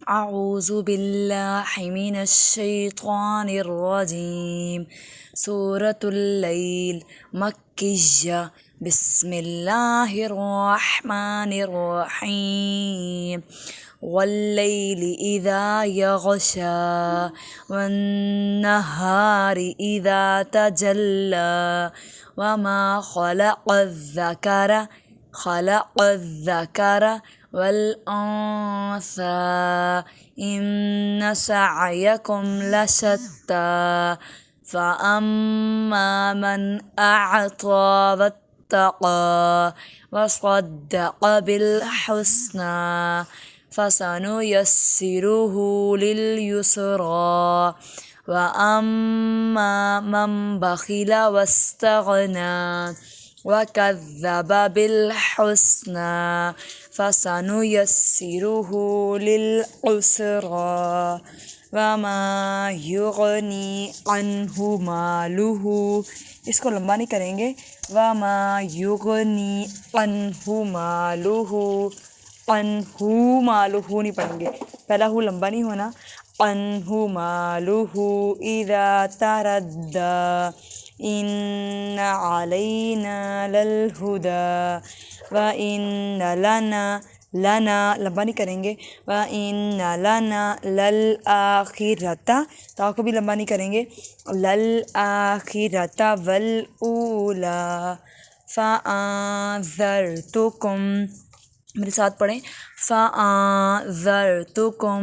أعوذ بالله من الشيطان الرجيم سورة الليل مكية بسم الله الرحمن الرحيم والليل إذا يغشى والنهار إذا تجلى وما خلق الذكر والأنثى إن سعيكم لشتى فأما من أعطى واتقى وصدق بالحسنى فسنيسره لليسرى وأما من بخل واستغنى وكذب بالحسنى فسنيسره للعسرى वमा युगनी अन्हु मालुहु इसको लंबा नहीं करेंगे वमा युगनी अन्हु मालुहु नहीं पढ़ेंगे पहला हु लंबा नहीं होना अन्हु मालुहु इज़ा तरद्दा इन्न अलैना ललहुदा व इन्न लना लंबा नहीं करेंगे व इन्न लना लल आखिरता ता को भी लंबा नहीं करेंगे लल आखिरता वल ऊला फ़अंज़रतुकुम मेरे साथ पढ़ें फ़अंज़रतुकुम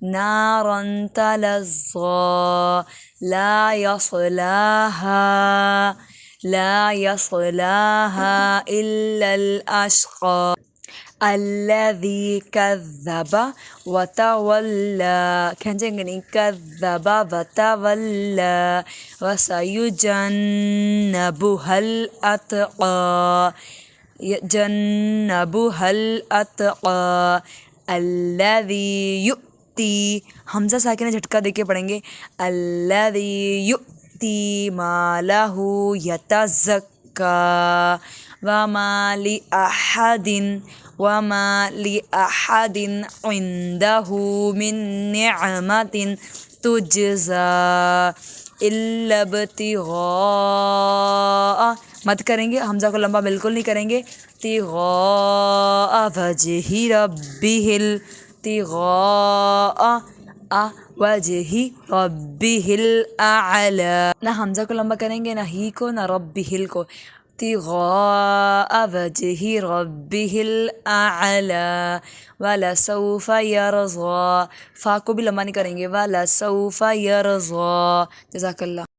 नारन तलज़्ज़ा ला यस्लाहा इल्लल अश्क़ा الذي كذب وتولى كنجني كذب وتولى وسيجنبها الأتقى الذي युक्ति हमजा साकिन झटका देके पढ़ेंगे الذي युक्ति मालहु यतज़क्का वमा लिअहदिन इंदहु मिन निअमतिन तुजज़ा इल्ला इब्तिग़ाअ मत करेंगे हमजा को लंबा बिल्कुल नहीं करेंगे तिग़ाअ वजहि रब्बिहिल अअला ना हमजा को लंबा करेंगे ना ही को ना रब्बिहिल को तिग़ाअ वजहि रब्बिहिल अअला वलसौफ़ यरज़ा फ़ा को भी लंबा नहीं करेंगे वलसौफ़ यरज़ा जज़ाकल्लाह।